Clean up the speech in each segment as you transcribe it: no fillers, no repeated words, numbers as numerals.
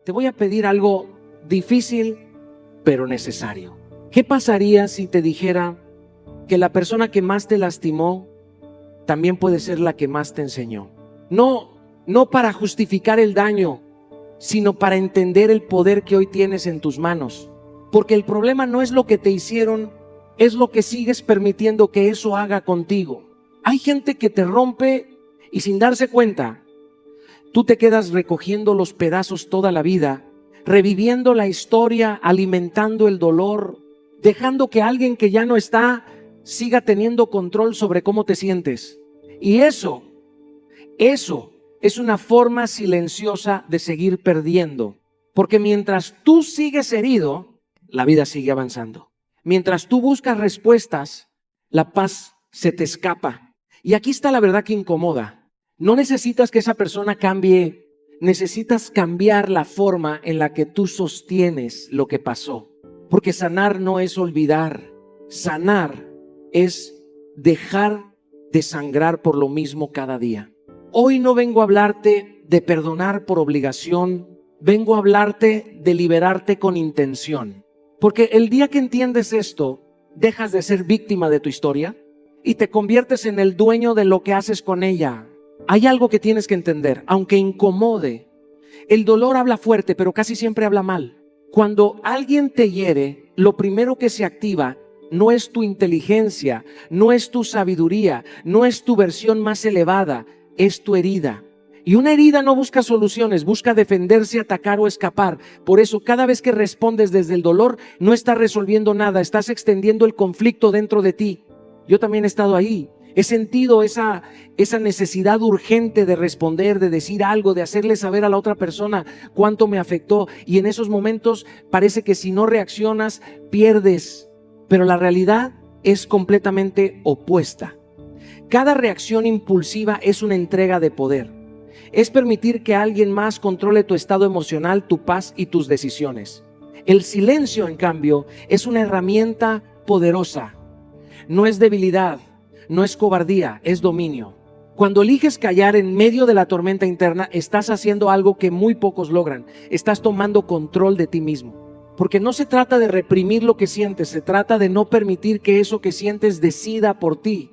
te voy a pedir algo difícil, pero necesario. ¿Qué pasaría si te dijera que la persona que más te lastimó también puede ser la que más te enseñó? No para justificar el daño, sino para entender el poder que hoy tienes en tus manos. Porque el problema no es lo que te hicieron, es lo que sigues permitiendo que eso haga contigo. Hay gente que te rompe y sin darse cuenta, tú te quedas recogiendo los pedazos toda la vida, reviviendo la historia, alimentando el dolor, dejando que alguien que ya no está siga teniendo control sobre cómo te sientes. Y eso es una forma silenciosa de seguir perdiendo. Porque mientras tú sigues herido, la vida sigue avanzando. Mientras tú buscas respuestas, la paz se te escapa. Y aquí está la verdad que incomoda. No necesitas que esa persona cambie, necesitas cambiar la forma en la que tú sostienes lo que pasó. Porque sanar no es olvidar, sanar es dejar de sangrar por lo mismo cada día. Hoy no vengo a hablarte de perdonar por obligación, vengo a hablarte de liberarte con intención. Porque el día que entiendes esto, dejas de ser víctima de tu historia y te conviertes en el dueño de lo que haces con ella. Hay algo que tienes que entender, aunque incomode. El dolor habla fuerte, pero casi siempre habla mal. Cuando alguien te hiere, lo primero que se activa no es tu inteligencia, no es tu sabiduría, no es tu versión más elevada, es tu herida. Y una herida no busca soluciones, busca defenderse, atacar o escapar. Por eso cada vez que respondes desde el dolor, no estás resolviendo nada, estás extendiendo el conflicto dentro de ti. Yo también he estado ahí. He sentido esa necesidad urgente de responder, de decir algo, de hacerle saber a la otra persona cuánto me afectó. Y en esos momentos parece que si no reaccionas, pierdes. Pero la realidad es completamente opuesta. Cada reacción impulsiva es una entrega de poder. Es permitir que alguien más controle tu estado emocional, tu paz y tus decisiones. El silencio, en cambio, es una herramienta poderosa. No es debilidad, no es cobardía, es dominio. Cuando eliges callar en medio de la tormenta interna, estás haciendo algo que muy pocos logran. Estás tomando control de ti mismo. Porque no se trata de reprimir lo que sientes, se trata de no permitir que eso que sientes decida por ti.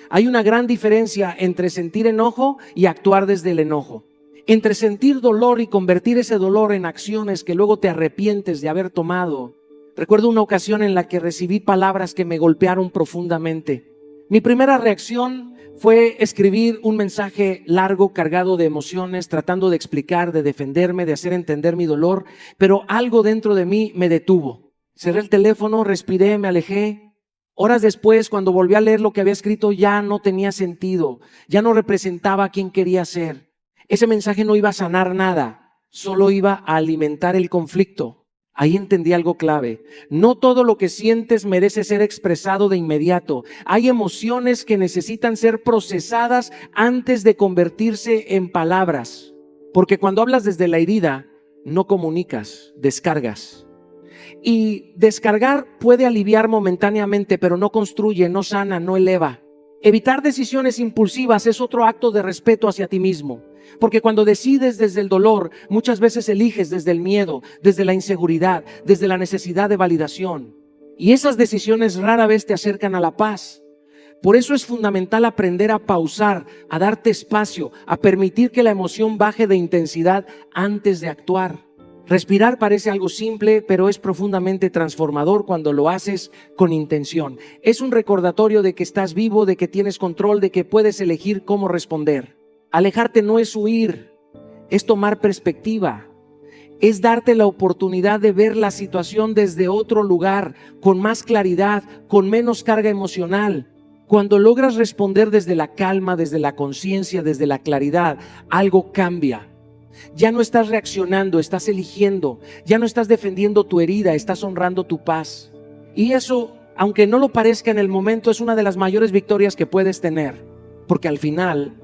Hay una gran diferencia entre sentir enojo y actuar desde el enojo. Entre sentir dolor y convertir ese dolor en acciones que luego te arrepientes de haber tomado. Recuerdo una ocasión en la que recibí palabras que me golpearon profundamente. Mi primera reacción fue escribir un mensaje largo, cargado de emociones, tratando de explicar, de defenderme, de hacer entender mi dolor, pero algo dentro de mí me detuvo. Cerré el teléfono, respiré, me alejé. Horas después, cuando volví a leer lo que había escrito, ya no tenía sentido, ya no representaba a quien quería ser. Ese mensaje no iba a sanar nada, solo iba a alimentar el conflicto. Ahí entendí algo clave. No todo lo que sientes merece ser expresado de inmediato. Hay emociones que necesitan ser procesadas antes de convertirse en palabras. Porque cuando hablas desde la herida, no comunicas, descargas. Y descargar puede aliviar momentáneamente, pero no construye, no sana, no eleva. Evitar decisiones impulsivas es otro acto de respeto hacia ti mismo. Porque cuando decides desde el dolor, muchas veces eliges desde el miedo, desde la inseguridad, desde la necesidad de validación. Y esas decisiones rara vez te acercan a la paz. Por eso es fundamental aprender a pausar, a darte espacio, a permitir que la emoción baje de intensidad antes de actuar. Respirar parece algo simple, pero es profundamente transformador cuando lo haces con intención. Es un recordatorio de que estás vivo, de que tienes control, de que puedes elegir cómo responder. Alejarte no es huir, es tomar perspectiva. Es darte la oportunidad de ver la situación desde otro lugar, con más claridad, con menos carga emocional. Cuando logras responder desde la calma, desde la conciencia, desde la claridad, algo cambia. Ya no estás reaccionando, estás eligiendo. Ya no estás defendiendo tu herida, estás honrando tu paz. Y eso, aunque no lo parezca en el momento, es una de las mayores victorias que puedes tener. Porque al final,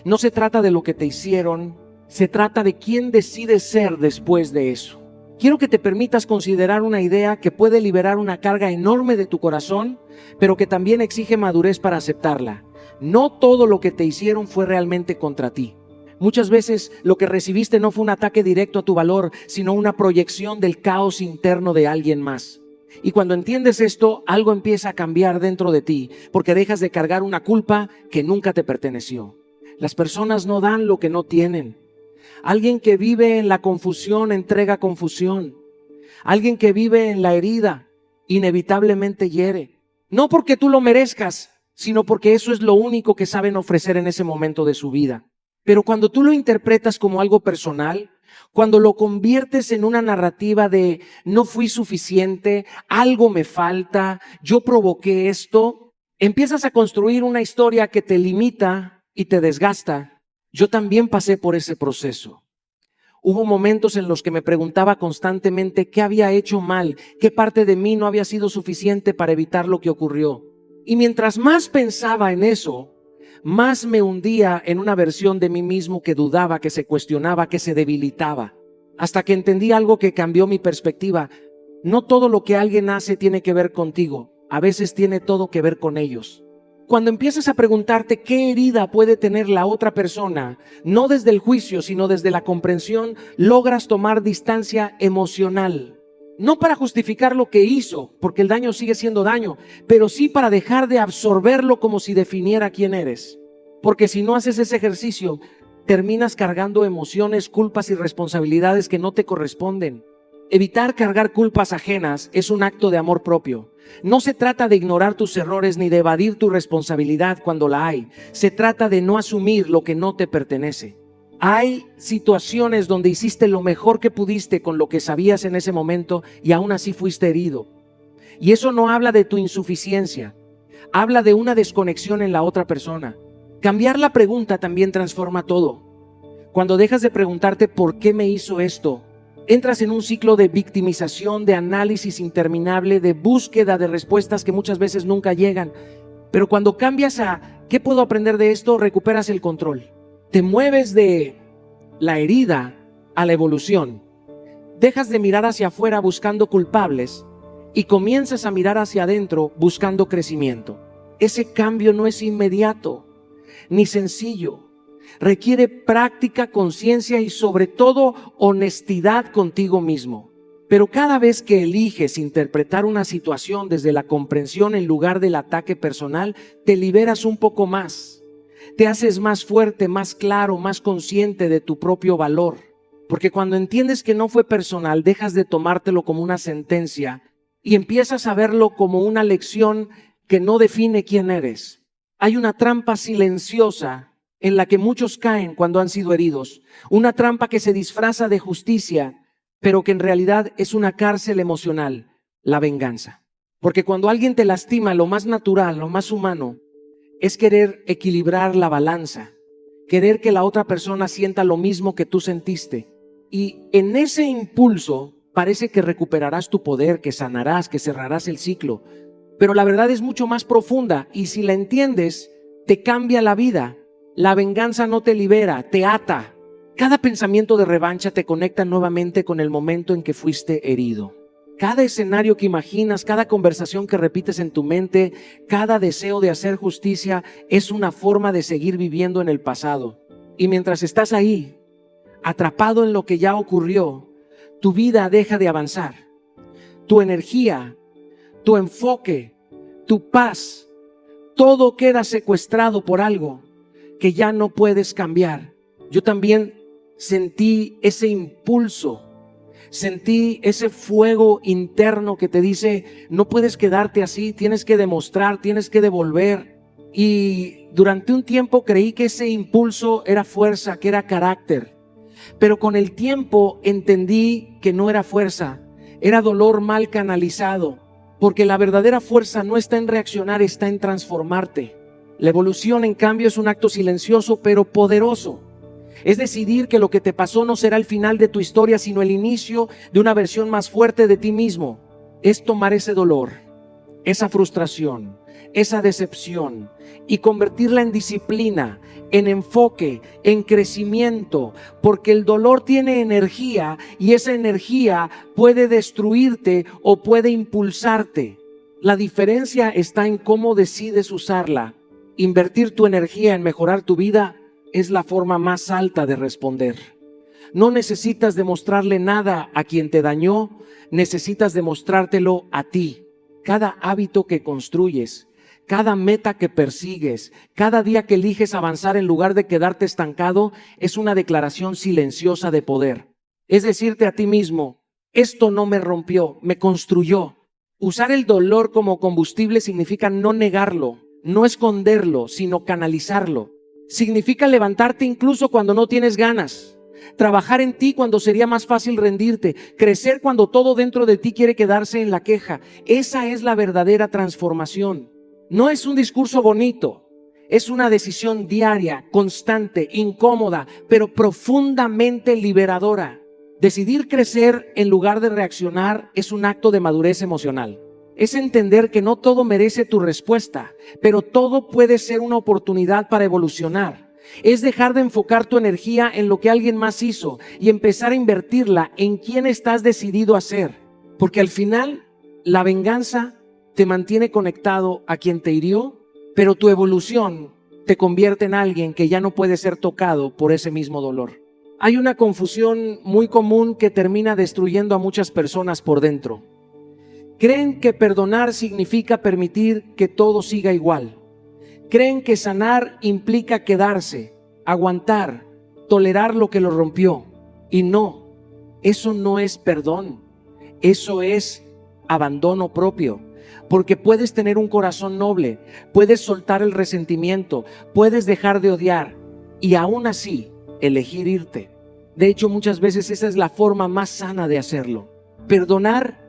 no se trata de lo que te hicieron, se trata de quién decides ser después de eso. Quiero que te permitas considerar una idea que puede liberar una carga enorme de tu corazón, pero que también exige madurez para aceptarla. No todo lo que te hicieron fue realmente contra ti. Muchas veces lo que recibiste no fue un ataque directo a tu valor, sino una proyección del caos interno de alguien más. Y cuando entiendes esto, algo empieza a cambiar dentro de ti, porque dejas de cargar una culpa que nunca te perteneció. Las personas no dan lo que no tienen. Alguien que vive en la confusión entrega confusión. Alguien que vive en la herida inevitablemente hiere. No porque tú lo merezcas, sino porque eso es lo único que saben ofrecer en ese momento de su vida. Pero cuando tú lo interpretas como algo personal, cuando lo conviertes en una narrativa de no fui suficiente, algo me falta, yo provoqué esto, empiezas a construir una historia que te limita y te desgasta. Yo también pasé por ese proceso. Hubo momentos en los que me preguntaba constantemente qué había hecho mal, qué parte de mí no había sido suficiente para evitar lo que ocurrió. Y mientras más pensaba en eso, más me hundía en una versión de mí mismo que dudaba, que se cuestionaba, que se debilitaba. Hasta que entendí algo que cambió mi perspectiva. No todo lo que alguien hace tiene que ver contigo. A veces tiene todo que ver con ellos. Cuando empiezas a preguntarte qué herida puede tener la otra persona, no desde el juicio, sino desde la comprensión, logras tomar distancia emocional. No para justificar lo que hizo, porque el daño sigue siendo daño, pero sí para dejar de absorberlo como si definiera quién eres. Porque si no haces ese ejercicio, terminas cargando emociones, culpas y responsabilidades que no te corresponden. Evitar cargar culpas ajenas es un acto de amor propio. No se trata de ignorar tus errores ni de evadir tu responsabilidad cuando la hay. Se trata de no asumir lo que no te pertenece. Hay situaciones donde hiciste lo mejor que pudiste con lo que sabías en ese momento y aún así fuiste herido. Y eso no habla de tu insuficiencia, habla de una desconexión en la otra persona. Cambiar la pregunta también transforma todo. Cuando dejas de preguntarte ¿por qué me hizo esto?, entras en un ciclo de victimización, de análisis interminable, de búsqueda de respuestas que muchas veces nunca llegan. Pero cuando cambias a ¿qué puedo aprender de esto?, recuperas el control. Te mueves de la herida a la evolución. Dejas de mirar hacia afuera buscando culpables y comienzas a mirar hacia adentro buscando crecimiento. Ese cambio no es inmediato ni sencillo. Requiere práctica, conciencia y sobre todo honestidad contigo mismo. Pero cada vez que eliges interpretar una situación desde la comprensión en lugar del ataque personal, te liberas un poco más. Te haces más fuerte, más claro, más consciente de tu propio valor. Porque cuando entiendes que no fue personal, dejas de tomártelo como una sentencia y empiezas a verlo como una lección que no define quién eres. Hay una trampa silenciosa en la que muchos caen cuando han sido heridos. Una trampa que se disfraza de justicia, pero que en realidad es una cárcel emocional, la venganza. Porque cuando alguien te lastima, lo más natural, lo más humano, es querer equilibrar la balanza, querer que la otra persona sienta lo mismo que tú sentiste. Y en ese impulso parece que recuperarás tu poder, que sanarás, que cerrarás el ciclo. Pero la verdad es mucho más profunda y si la entiendes, te cambia la vida. La venganza no te libera, te ata. Cada pensamiento de revancha te conecta nuevamente con el momento en que fuiste herido. Cada escenario que imaginas, cada conversación que repites en tu mente, cada deseo de hacer justicia es una forma de seguir viviendo en el pasado. Y mientras estás ahí, atrapado en lo que ya ocurrió, tu vida deja de avanzar. Tu energía, tu enfoque, tu paz, todo queda secuestrado por algo que ya no puedes cambiar. Yo también sentí ese impulso, sentí ese fuego interno que te dice, no puedes quedarte así, tienes que demostrar, tienes que devolver. Y durante un tiempo creí que ese impulso era fuerza, que era carácter. Pero con el tiempo entendí que no era fuerza, era dolor mal canalizado. Porque la verdadera fuerza no está en reaccionar, está en transformarte. La evolución, en cambio, es un acto silencioso pero poderoso. Es decidir que lo que te pasó no será el final de tu historia, sino el inicio de una versión más fuerte de ti mismo. Es tomar ese dolor, esa frustración, esa decepción y convertirla en disciplina, en enfoque, en crecimiento, porque el dolor tiene energía y esa energía puede destruirte o puede impulsarte. La diferencia está en cómo decides usarla. Invertir tu energía en mejorar tu vida es la forma más alta de responder. No necesitas demostrarle nada a quien te dañó, necesitas demostrártelo a ti. Cada hábito que construyes, cada meta que persigues, cada día que eliges avanzar en lugar de quedarte estancado, es una declaración silenciosa de poder. Es decirte a ti mismo, esto no me rompió, me construyó. Usar el dolor como combustible significa no negarlo, no esconderlo, sino canalizarlo. Significa levantarte incluso cuando no tienes ganas, trabajar en ti cuando sería más fácil rendirte, crecer cuando todo dentro de ti quiere quedarse en la queja. Esa es la verdadera transformación. No es un discurso bonito, es una decisión diaria, constante, incómoda, pero profundamente liberadora. Decidir crecer en lugar de reaccionar es un acto de madurez emocional. Es entender que no todo merece tu respuesta, pero todo puede ser una oportunidad para evolucionar. Es dejar de enfocar tu energía en lo que alguien más hizo y empezar a invertirla en quién estás decidido a ser. Porque al final, la venganza te mantiene conectado a quien te hirió, pero tu evolución te convierte en alguien que ya no puede ser tocado por ese mismo dolor. Hay una confusión muy común que termina destruyendo a muchas personas por dentro. Creen que perdonar significa permitir que todo siga igual. Creen que sanar implica quedarse, aguantar, tolerar lo que lo rompió. Y no, eso no es perdón, eso es abandono propio. Porque puedes tener un corazón noble, puedes soltar el resentimiento, puedes dejar de odiar y aún así elegir irte. De hecho, muchas veces esa es la forma más sana de hacerlo. Perdonar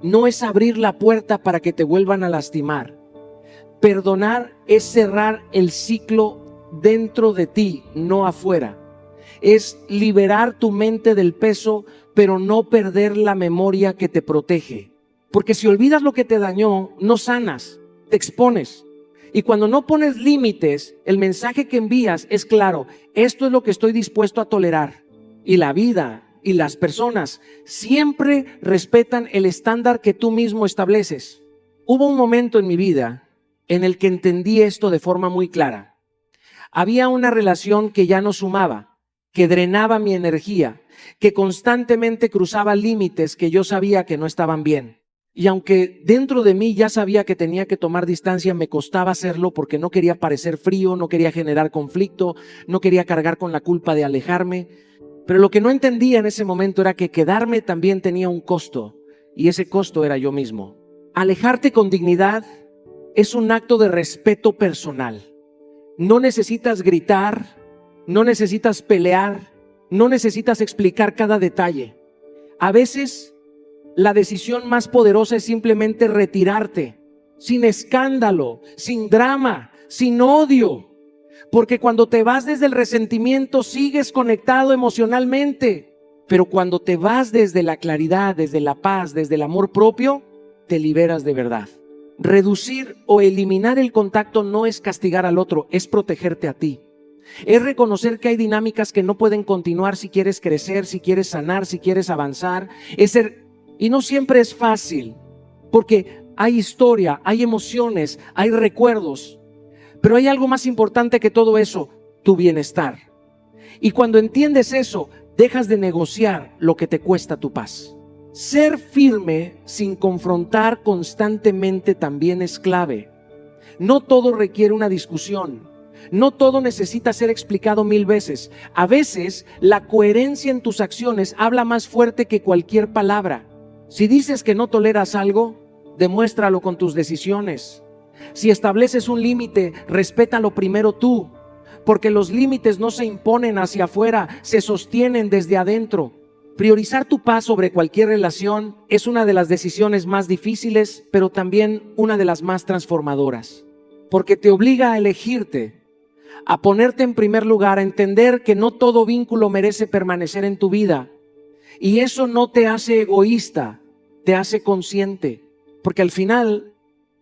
no es abrir la puerta para que te vuelvan a lastimar. Perdonar es cerrar el ciclo dentro de ti, no afuera. Es liberar tu mente del peso, pero no perder la memoria que te protege. Porque si olvidas lo que te dañó, no sanas, te expones. Y cuando no pones límites, el mensaje que envías es claro, esto es lo que estoy dispuesto a tolerar. Y la vida y las personas siempre respetan el estándar que tú mismo estableces. Hubo un momento en mi vida en el que entendí esto de forma muy clara. Había una relación que ya no sumaba, que drenaba mi energía, que constantemente cruzaba límites que yo sabía que no estaban bien. Y aunque dentro de mí ya sabía que tenía que tomar distancia, me costaba hacerlo porque no quería parecer frío, no quería generar conflicto, no quería cargar con la culpa de alejarme. Pero lo que no entendía en ese momento era que quedarme también tenía un costo, y ese costo era yo mismo. Alejarte con dignidad es un acto de respeto personal. No necesitas gritar, no necesitas pelear, no necesitas explicar cada detalle. A veces la decisión más poderosa es simplemente retirarte, sin escándalo, sin drama, sin odio. Porque cuando te vas desde el resentimiento sigues conectado emocionalmente. Pero cuando te vas desde la claridad, desde la paz, desde el amor propio, te liberas de verdad. Reducir o eliminar el contacto no es castigar al otro, es protegerte a ti. Es reconocer que hay dinámicas que no pueden continuar si quieres crecer, si quieres sanar, si quieres avanzar. Y no siempre es fácil, porque hay historia, hay emociones, hay recuerdos. Pero hay algo más importante que todo eso, tu bienestar. Y cuando entiendes eso, dejas de negociar lo que te cuesta tu paz. Ser firme sin confrontar constantemente también es clave. No todo requiere una discusión. No todo necesita ser explicado 1000 veces. A veces, la coherencia en tus acciones habla más fuerte que cualquier palabra. Si dices que no toleras algo, demuéstralo con tus decisiones. Si estableces un límite, respétalo primero tú, porque los límites no se imponen hacia afuera, se sostienen desde adentro. Priorizar tu paz sobre cualquier relación es una de las decisiones más difíciles, pero también una de las más transformadoras, porque te obliga a elegirte, a ponerte en primer lugar, a entender que no todo vínculo merece permanecer en tu vida. Y eso no te hace egoísta, te hace consciente, porque al final,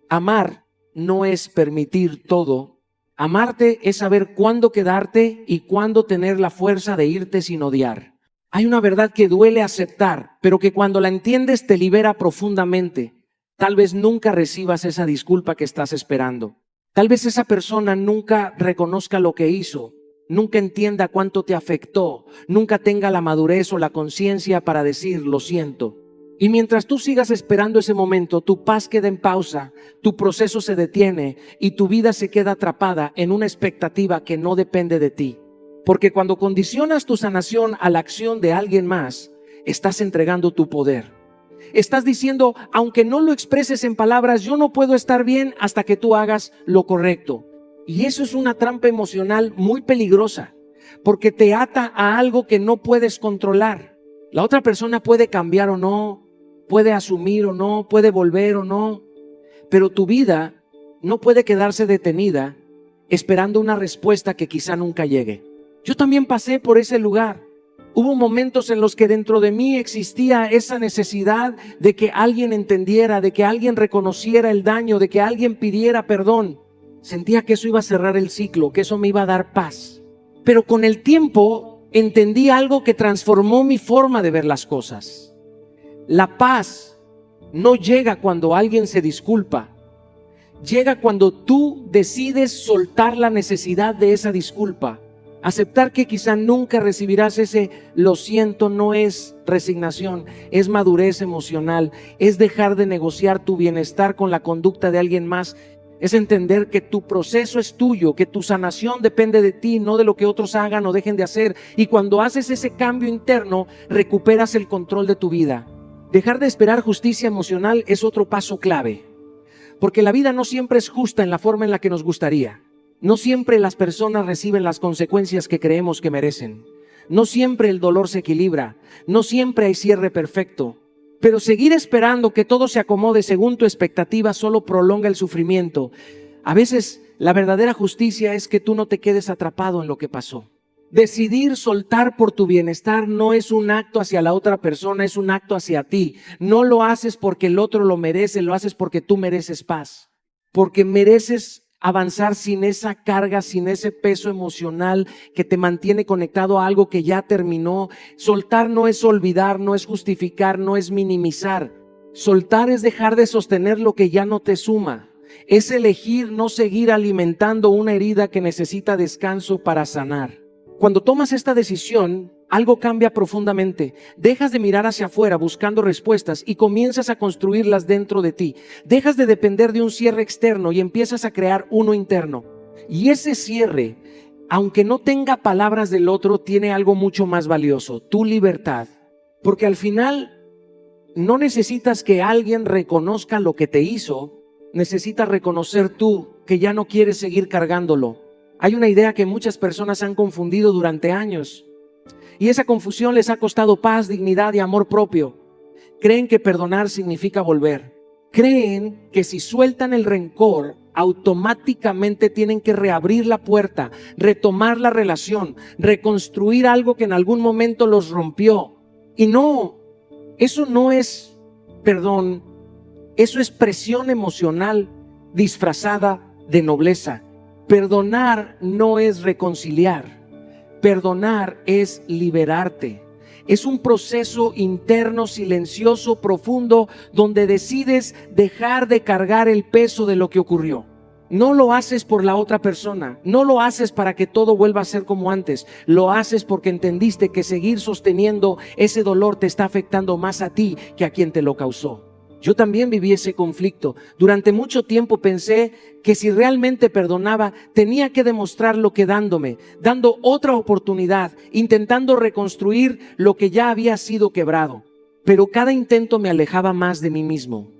amar no es permitir todo. Amarte es saber cuándo quedarte y cuándo tener la fuerza de irte sin odiar. Hay una verdad que duele aceptar, pero que cuando la entiendes te libera profundamente. Tal vez nunca recibas esa disculpa que estás esperando. Tal vez esa persona nunca reconozca lo que hizo, nunca entienda cuánto te afectó, nunca tenga la madurez o la conciencia para decir lo siento. Y mientras tú sigas esperando ese momento, tu paz queda en pausa, tu proceso se detiene y tu vida se queda atrapada en una expectativa que no depende de ti. Porque cuando condicionas tu sanación a la acción de alguien más, estás entregando tu poder. Estás diciendo, aunque no lo expreses en palabras, yo no puedo estar bien hasta que tú hagas lo correcto. Y eso es una trampa emocional muy peligrosa, porque te ata a algo que no puedes controlar. La otra persona puede cambiar o no, puede asumir o no, puede volver o no, pero tu vida no puede quedarse detenida esperando una respuesta que quizá nunca llegue. Yo también pasé por ese lugar. Hubo momentos en los que dentro de mí existía esa necesidad de que alguien entendiera, de que alguien reconociera el daño, de que alguien pidiera perdón. Sentía que eso iba a cerrar el ciclo, que eso me iba a dar paz. Pero con el tiempo entendí algo que transformó mi forma de ver las cosas. La paz no llega cuando alguien se disculpa. Llega cuando tú decides soltar la necesidad de esa disculpa. Aceptar que quizá nunca recibirás ese lo siento no es resignación, es madurez emocional, es dejar de negociar tu bienestar con la conducta de alguien más, es entender que tu proceso es tuyo, que tu sanación depende de ti, no de lo que otros hagan o dejen de hacer. Y cuando haces ese cambio interno, recuperas el control de tu vida. Dejar de esperar justicia emocional es otro paso clave, porque la vida no siempre es justa en la forma en la que nos gustaría. No siempre las personas reciben las consecuencias que creemos que merecen. No siempre el dolor se equilibra. No siempre hay cierre perfecto. Pero seguir esperando que todo se acomode según tu expectativa solo prolonga el sufrimiento. A veces la verdadera justicia es que tú no te quedes atrapado en lo que pasó. Decidir soltar por tu bienestar no es un acto hacia la otra persona, es un acto hacia ti. No lo haces porque el otro lo merece, lo haces porque tú mereces paz. Porque mereces avanzar sin esa carga, sin ese peso emocional que te mantiene conectado a algo que ya terminó. Soltar no es olvidar, no es justificar, no es minimizar. Soltar es dejar de sostener lo que ya no te suma. Es elegir no seguir alimentando una herida que necesita descanso para sanar. Cuando tomas esta decisión, algo cambia profundamente. Dejas de mirar hacia afuera buscando respuestas y comienzas a construirlas dentro de ti. Dejas de depender de un cierre externo y empiezas a crear uno interno. Y ese cierre, aunque no tenga palabras del otro, tiene algo mucho más valioso: tu libertad. Porque al final no necesitas que alguien reconozca lo que te hizo, necesitas reconocer tú que ya no quieres seguir cargándolo. Hay una idea que muchas personas han confundido durante años. Y esa confusión les ha costado paz, dignidad y amor propio. Creen que perdonar significa volver. Creen que si sueltan el rencor, automáticamente tienen que reabrir la puerta, retomar la relación, reconstruir algo que en algún momento los rompió. Y no, eso no es perdón, eso es presión emocional disfrazada de nobleza. Perdonar no es reconciliar. Perdonar es liberarte. Es un proceso interno, silencioso, profundo, donde decides dejar de cargar el peso de lo que ocurrió. No lo haces por la otra persona, no lo haces para que todo vuelva a ser como antes. Lo haces porque entendiste que seguir sosteniendo ese dolor te está afectando más a ti que a quien te lo causó. Yo también viví ese conflicto. Durante mucho tiempo pensé que si realmente perdonaba, tenía que demostrarlo quedándome, dando otra oportunidad, intentando reconstruir lo que ya había sido quebrado. Pero cada intento me alejaba más de mí mismo,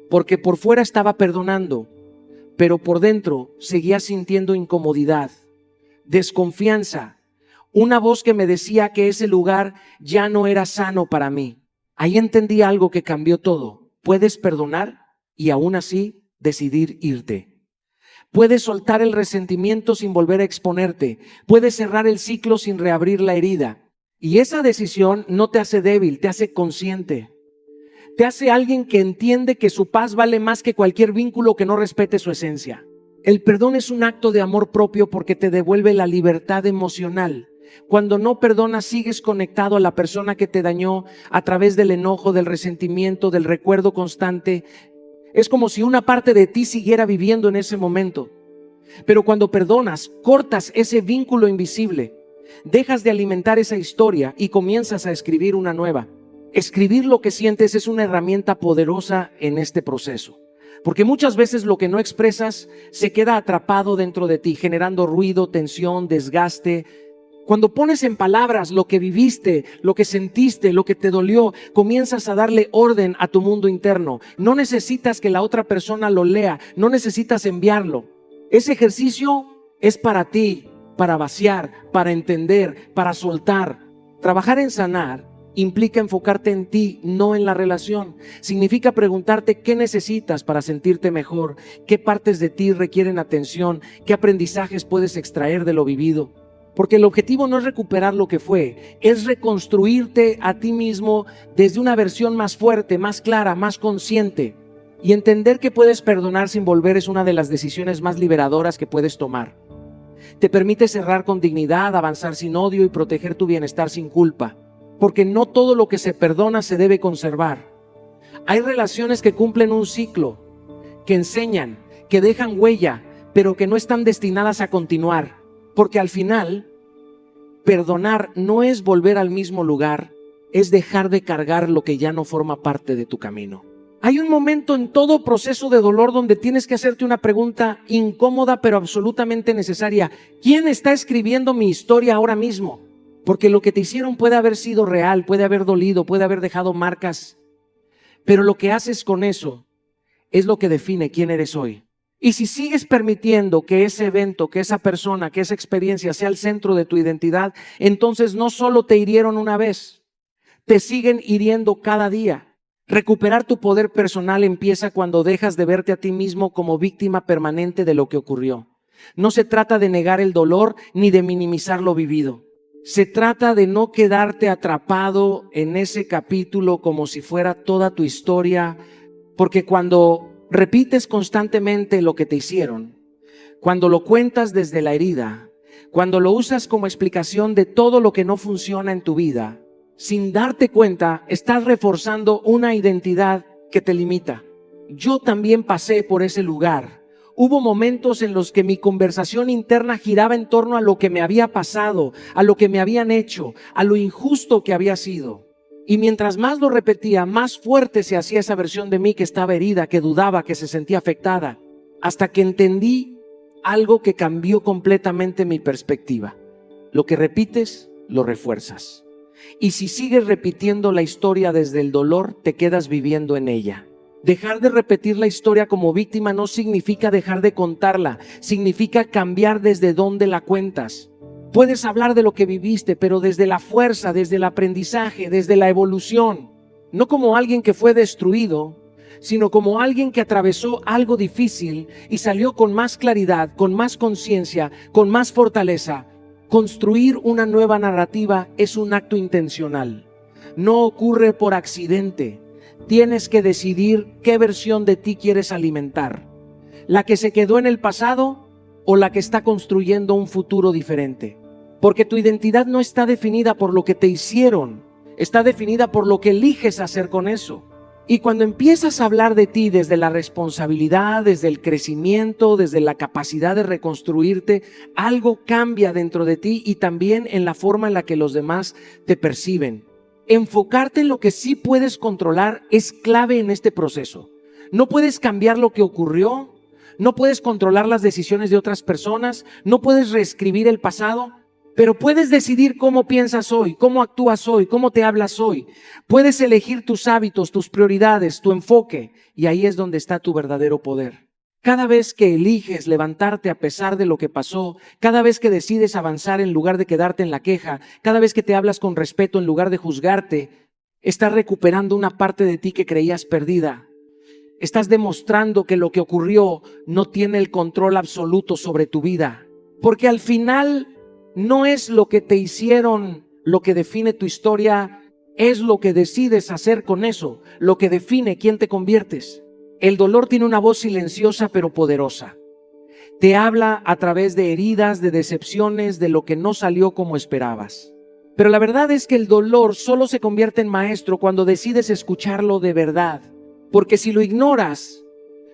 porque por fuera estaba perdonando, pero por dentro seguía sintiendo incomodidad, desconfianza, una voz que me decía que ese lugar ya no era sano para mí. Ahí entendí algo que cambió todo. Puedes perdonar y aún así decidir irte. Puedes soltar el resentimiento sin volver a exponerte. Puedes cerrar el ciclo sin reabrir la herida. Y esa decisión no te hace débil, te hace consciente. Te hace alguien que entiende que su paz vale más que cualquier vínculo que no respete su esencia. El perdón es un acto de amor propio porque te devuelve la libertad emocional. Cuando no perdonas, sigues conectado a la persona que te dañó a través del enojo, del resentimiento, del recuerdo constante. Es como si una parte de ti siguiera viviendo en ese momento. Pero cuando perdonas, cortas ese vínculo invisible, dejas de alimentar esa historia y comienzas a escribir una nueva. Escribir lo que sientes es una herramienta poderosa en este proceso, porque muchas veces lo que no expresas se queda atrapado dentro de ti, generando ruido, tensión, desgaste. Cuando pones en palabras lo que viviste, lo que sentiste, lo que te dolió, comienzas a darle orden a tu mundo interno. No necesitas que la otra persona lo lea, no necesitas enviarlo. Ese ejercicio es para ti, para vaciar, para entender, para soltar. Trabajar en sanar implica enfocarte en ti, no en la relación. Significa preguntarte qué necesitas para sentirte mejor, qué partes de ti requieren atención, qué aprendizajes puedes extraer de lo vivido. Porque el objetivo no es recuperar lo que fue, es reconstruirte a ti mismo desde una versión más fuerte, más clara, más consciente. Y entender que puedes perdonar sin volver es una de las decisiones más liberadoras que puedes tomar. Te permite cerrar con dignidad, avanzar sin odio y proteger tu bienestar sin culpa. Porque no todo lo que se perdona se debe conservar. Hay relaciones que cumplen un ciclo, que enseñan, que dejan huella, pero que no están destinadas a continuar. Porque al final, perdonar no es volver al mismo lugar, es dejar de cargar lo que ya no forma parte de tu camino. Hay un momento en todo proceso de dolor donde tienes que hacerte una pregunta incómoda pero absolutamente necesaria. ¿Quién está escribiendo mi historia ahora mismo? Porque lo que te hicieron puede haber sido real, puede haber dolido, puede haber dejado marcas. Pero lo que haces con eso es lo que define quién eres hoy. Y si sigues permitiendo que ese evento, que esa persona, que esa experiencia sea el centro de tu identidad, entonces no solo te hirieron una vez, te siguen hiriendo cada día. Recuperar tu poder personal empieza cuando dejas de verte a ti mismo como víctima permanente de lo que ocurrió. No se trata de negar el dolor ni de minimizar lo vivido. Se trata de no quedarte atrapado en ese capítulo como si fuera toda tu historia, porque cuando repites constantemente lo que te hicieron, cuando lo cuentas desde la herida, cuando lo usas como explicación de todo lo que no funciona en tu vida, sin darte cuenta, estás reforzando una identidad que te limita. Yo también pasé por ese lugar. Hubo momentos en los que mi conversación interna giraba en torno a lo que me había pasado, a lo que me habían hecho, a lo injusto que había sido. Y mientras más lo repetía, más fuerte se hacía esa versión de mí que estaba herida, que dudaba, que se sentía afectada, hasta que entendí algo que cambió completamente mi perspectiva. Lo que repites, lo refuerzas. Y si sigues repitiendo la historia desde el dolor, te quedas viviendo en ella. Dejar de repetir la historia como víctima no significa dejar de contarla, significa cambiar desde donde la cuentas. Puedes hablar de lo que viviste, pero desde la fuerza, desde el aprendizaje, desde la evolución. No como alguien que fue destruido, sino como alguien que atravesó algo difícil y salió con más claridad, con más conciencia, con más fortaleza. Construir una nueva narrativa es un acto intencional. No ocurre por accidente. Tienes que decidir qué versión de ti quieres alimentar. ¿La que se quedó en el pasado o la que está construyendo un futuro diferente? Porque tu identidad no está definida por lo que te hicieron, está definida por lo que eliges hacer con eso. Y cuando empiezas a hablar de ti desde la responsabilidad, desde el crecimiento, desde la capacidad de reconstruirte, algo cambia dentro de ti y también en la forma en la que los demás te perciben. Enfocarte en lo que sí puedes controlar es clave en este proceso. No puedes cambiar lo que ocurrió, no puedes controlar las decisiones de otras personas, no puedes reescribir el pasado, pero puedes decidir cómo piensas hoy, cómo actúas hoy, cómo te hablas hoy. Puedes elegir tus hábitos, tus prioridades, tu enfoque, y ahí es donde está tu verdadero poder. Cada vez que eliges levantarte a pesar de lo que pasó, cada vez que decides avanzar en lugar de quedarte en la queja, cada vez que te hablas con respeto en lugar de juzgarte, estás recuperando una parte de ti que creías perdida. Estás demostrando que lo que ocurrió no tiene el control absoluto sobre tu vida. Porque al final no es lo que te hicieron lo que define tu historia, es lo que decides hacer con eso, lo que define quién te conviertes. El dolor tiene una voz silenciosa pero poderosa. Te habla a través de heridas, de decepciones, de lo que no salió como esperabas. Pero la verdad es que el dolor solo se convierte en maestro cuando decides escucharlo de verdad. Porque si lo ignoras,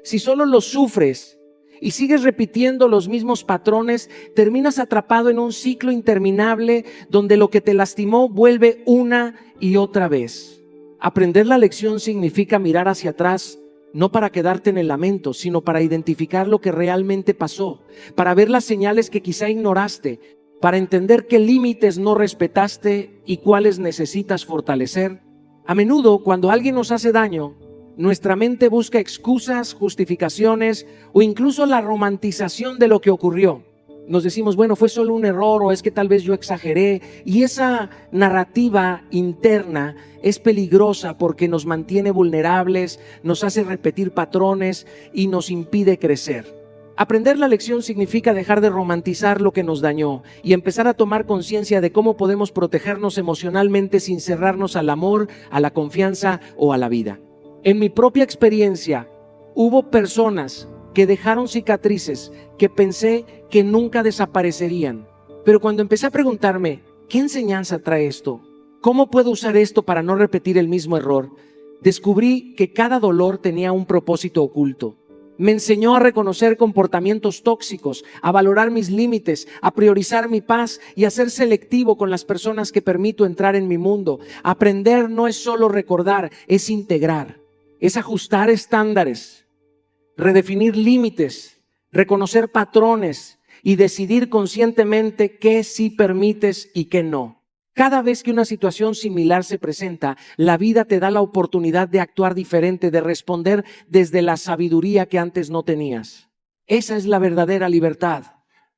si solo lo sufres y sigues repitiendo los mismos patrones, terminas atrapado en un ciclo interminable donde lo que te lastimó vuelve una y otra vez. Aprender la lección significa mirar hacia atrás, no para quedarte en el lamento, sino para identificar lo que realmente pasó, para ver las señales que quizá ignoraste, para entender qué límites no respetaste y cuáles necesitas fortalecer. A menudo, cuando alguien nos hace daño, nuestra mente busca excusas, justificaciones o incluso la romantización de lo que ocurrió. Nos decimos, bueno, fue solo un error o es que tal vez yo exageré. Y esa narrativa interna es peligrosa porque nos mantiene vulnerables, nos hace repetir patrones y nos impide crecer. Aprender la lección significa dejar de romantizar lo que nos dañó y empezar a tomar conciencia de cómo podemos protegernos emocionalmente sin cerrarnos al amor, a la confianza o a la vida. En mi propia experiencia, hubo personas que dejaron cicatrices que pensé que nunca desaparecerían. Pero cuando empecé a preguntarme, ¿qué enseñanza trae esto? ¿Cómo puedo usar esto para no repetir el mismo error? Descubrí que cada dolor tenía un propósito oculto. Me enseñó a reconocer comportamientos tóxicos, a valorar mis límites, a priorizar mi paz y a ser selectivo con las personas que permito entrar en mi mundo. Aprender no es solo recordar, es integrar, es ajustar estándares, redefinir límites, reconocer patrones y decidir conscientemente qué sí permites y qué no. Cada vez que una situación similar se presenta, la vida te da la oportunidad de actuar diferente, de responder desde la sabiduría que antes no tenías. Esa es la verdadera libertad.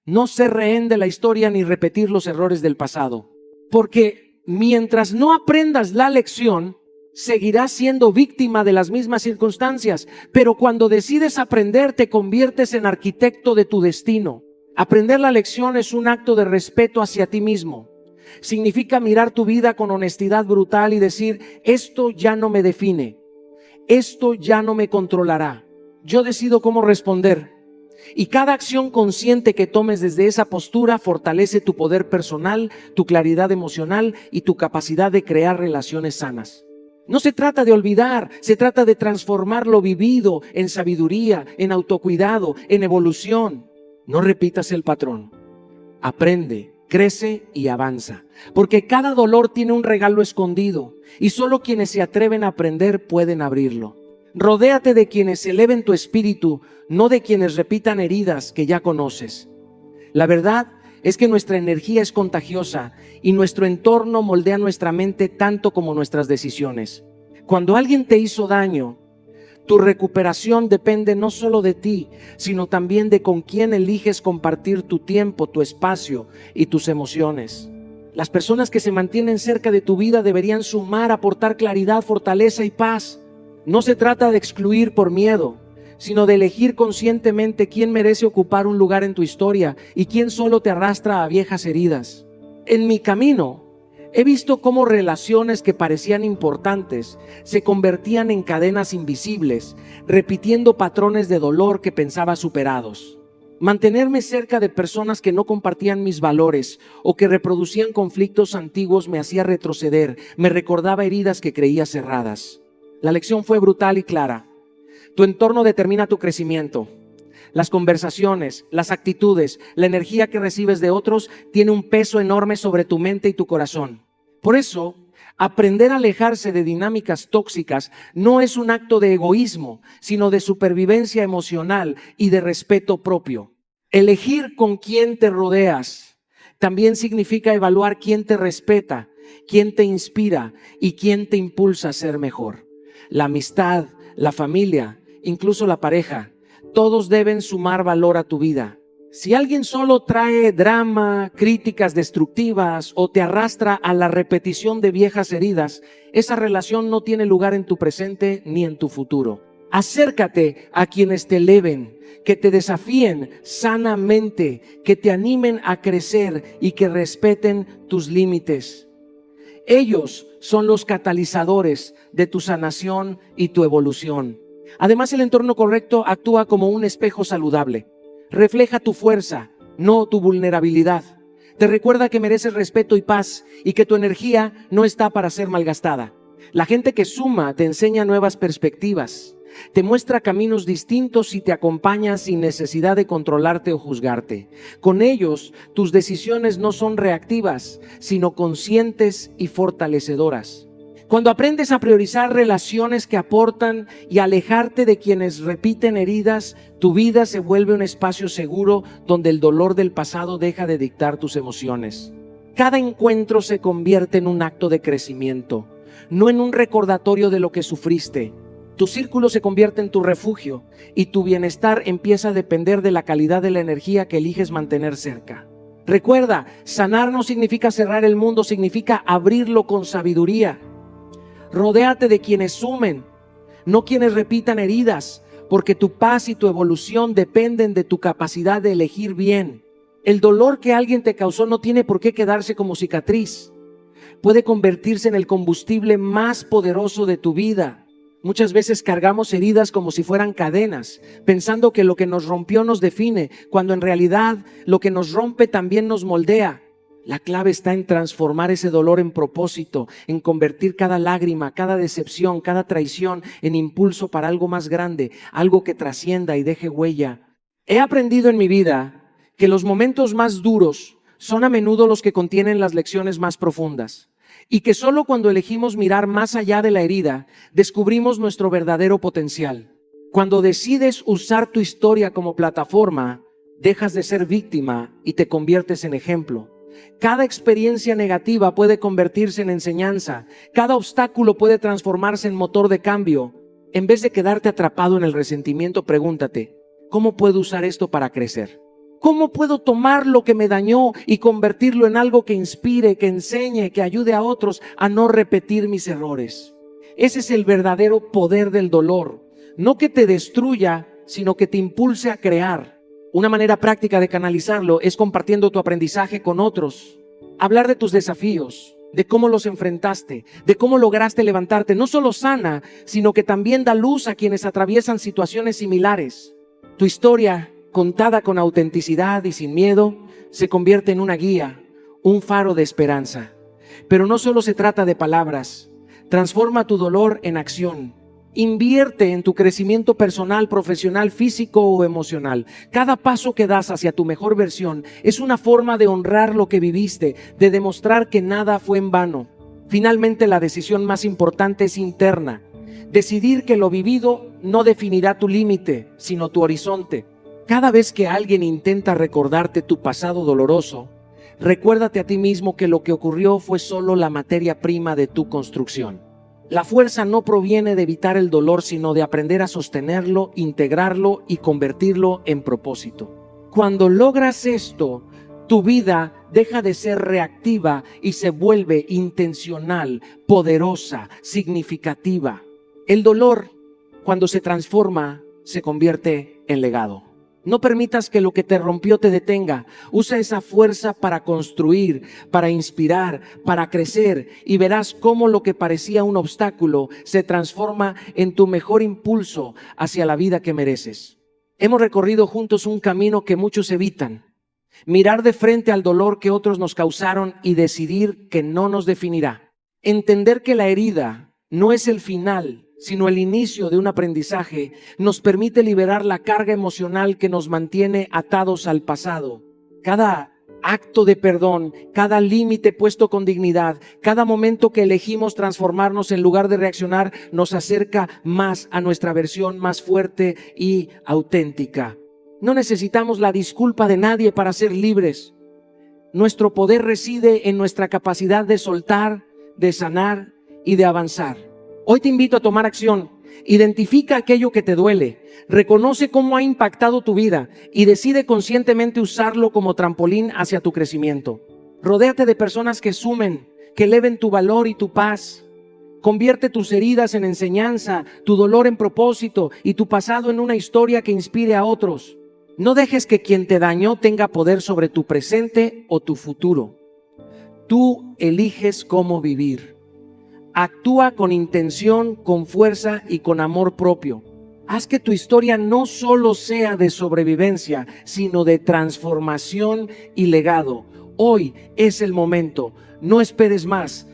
No ser rehén de la historia ni repetir los errores del pasado. Porque mientras no aprendas la lección, seguirás siendo víctima de las mismas circunstancias. Pero cuando decides aprender, te conviertes en arquitecto de tu destino. Aprender la lección es un acto de respeto hacia ti mismo. Significa mirar tu vida con honestidad brutal y decir, esto ya no me define, esto ya no me controlará. Yo decido cómo responder. Y cada acción consciente que tomes desde esa postura fortalece tu poder personal, tu claridad emocional y tu capacidad de crear relaciones sanas. No se trata de olvidar, se trata de transformar lo vivido en sabiduría, en autocuidado, en evolución. No repitas el patrón. Aprende, crece y avanza, porque cada dolor tiene un regalo escondido y solo quienes se atreven a aprender pueden abrirlo. Rodéate de quienes eleven tu espíritu, no de quienes repitan heridas que ya conoces. La verdad es que nuestra energía es contagiosa y nuestro entorno moldea nuestra mente tanto como nuestras decisiones. Cuando alguien te hizo daño, tu recuperación depende no solo de ti, sino también de con quién eliges compartir tu tiempo, tu espacio y tus emociones. Las personas que se mantienen cerca de tu vida deberían sumar, aportar claridad, fortaleza y paz. No se trata de excluir por miedo, sino de elegir conscientemente quién merece ocupar un lugar en tu historia y quién solo te arrastra a viejas heridas. En mi camino, he visto cómo relaciones que parecían importantes se convertían en cadenas invisibles, repitiendo patrones de dolor que pensaba superados. Mantenerme cerca de personas que no compartían mis valores o que reproducían conflictos antiguos me hacía retroceder, me recordaba heridas que creía cerradas. La lección fue brutal y clara. Tu entorno determina tu crecimiento. Las conversaciones, las actitudes, la energía que recibes de otros tiene un peso enorme sobre tu mente y tu corazón. Por eso, aprender a alejarse de dinámicas tóxicas no es un acto de egoísmo, sino de supervivencia emocional y de respeto propio. Elegir con quién te rodeas también significa evaluar quién te respeta, quién te inspira y quién te impulsa a ser mejor. La amistad, la familia, incluso la pareja, todos deben sumar valor a tu vida. Si alguien solo trae drama, críticas destructivas o te arrastra a la repetición de viejas heridas, esa relación no tiene lugar en tu presente ni en tu futuro. Acércate a quienes te eleven, que te desafíen sanamente, que te animen a crecer y que respeten tus límites. Ellos son los catalizadores de tu sanación y tu evolución. Además, el entorno correcto actúa como un espejo saludable. Refleja tu fuerza, no tu vulnerabilidad. Te recuerda que mereces respeto y paz y que tu energía no está para ser malgastada. La gente que suma te enseña nuevas perspectivas. Te muestra caminos distintos y te acompaña sin necesidad de controlarte o juzgarte. Con ellos, tus decisiones no son reactivas, sino conscientes y fortalecedoras. Cuando aprendes a priorizar relaciones que aportan y alejarte de quienes repiten heridas, tu vida se vuelve un espacio seguro donde el dolor del pasado deja de dictar tus emociones. Cada encuentro se convierte en un acto de crecimiento, no en un recordatorio de lo que sufriste. Tu círculo se convierte en tu refugio y tu bienestar empieza a depender de la calidad de la energía que eliges mantener cerca. Recuerda, sanar no significa cerrar el mundo, significa abrirlo con sabiduría. Rodéate de quienes sumen, no quienes repitan heridas, porque tu paz y tu evolución dependen de tu capacidad de elegir bien. El dolor que alguien te causó no tiene por qué quedarse como cicatriz. Puede convertirse en el combustible más poderoso de tu vida. Muchas veces cargamos heridas como si fueran cadenas, pensando que lo que nos rompió nos define, cuando en realidad lo que nos rompe también nos moldea. La clave está en transformar ese dolor en propósito, en convertir cada lágrima, cada decepción, cada traición en impulso para algo más grande, algo que trascienda y deje huella. He aprendido en mi vida que los momentos más duros son a menudo los que contienen las lecciones más profundas, y que solo cuando elegimos mirar más allá de la herida, descubrimos nuestro verdadero potencial. Cuando decides usar tu historia como plataforma, dejas de ser víctima y te conviertes en ejemplo. Cada experiencia negativa puede convertirse en enseñanza. Cada obstáculo puede transformarse en motor de cambio. En vez de quedarte atrapado en el resentimiento, pregúntate, ¿cómo puedo usar esto para crecer? ¿Cómo puedo tomar lo que me dañó y convertirlo en algo que inspire, que enseñe, que ayude a otros a no repetir mis errores? Ese es el verdadero poder del dolor. No que te destruya, sino que te impulse a crear. Una manera práctica de canalizarlo es compartiendo tu aprendizaje con otros. Hablar de tus desafíos, de cómo los enfrentaste, de cómo lograste levantarte. No solo sana, sino que también da luz a quienes atraviesan situaciones similares. Tu historia, contada con autenticidad y sin miedo, se convierte en una guía, un faro de esperanza. Pero no solo se trata de palabras. Transforma tu dolor en acción. Invierte en tu crecimiento personal, profesional, físico o emocional. Cada paso que das hacia tu mejor versión es una forma de honrar lo que viviste, de demostrar que nada fue en vano. Finalmente, la decisión más importante es interna. Decidir que lo vivido no definirá tu límite, sino tu horizonte. Cada vez que alguien intenta recordarte tu pasado doloroso, recuérdate a ti mismo que lo que ocurrió fue solo la materia prima de tu construcción. La fuerza no proviene de evitar el dolor, sino de aprender a sostenerlo, integrarlo y convertirlo en propósito. Cuando logras esto, tu vida deja de ser reactiva y se vuelve intencional, poderosa, significativa. El dolor, cuando se transforma, se convierte en legado. No permitas que lo que te rompió te detenga. Usa esa fuerza para construir, para inspirar, para crecer, y verás cómo lo que parecía un obstáculo se transforma en tu mejor impulso hacia la vida que mereces. Hemos recorrido juntos un camino que muchos evitan. Mirar de frente al dolor que otros nos causaron y decidir que no nos definirá. Entender que la herida no es el final, sino el inicio de un aprendizaje, nos permite liberar la carga emocional que nos mantiene atados al pasado. Cada acto de perdón, cada límite puesto con dignidad, cada momento que elegimos transformarnos en lugar de reaccionar, nos acerca más a nuestra versión más fuerte y auténtica. No necesitamos la disculpa de nadie para ser libres. Nuestro poder reside en nuestra capacidad de soltar, de sanar y de avanzar. Hoy te invito a tomar acción. Identifica aquello que te duele, reconoce cómo ha impactado tu vida y decide conscientemente usarlo como trampolín hacia tu crecimiento. Rodéate de personas que sumen, que eleven tu valor y tu paz. Convierte tus heridas en enseñanza, tu dolor en propósito y tu pasado en una historia que inspire a otros. No dejes que quien te dañó tenga poder sobre tu presente o tu futuro. Tú eliges cómo vivir. Actúa con intención, con fuerza y con amor propio. Haz que tu historia no solo sea de sobrevivencia, sino de transformación y legado. Hoy es el momento. No esperes más.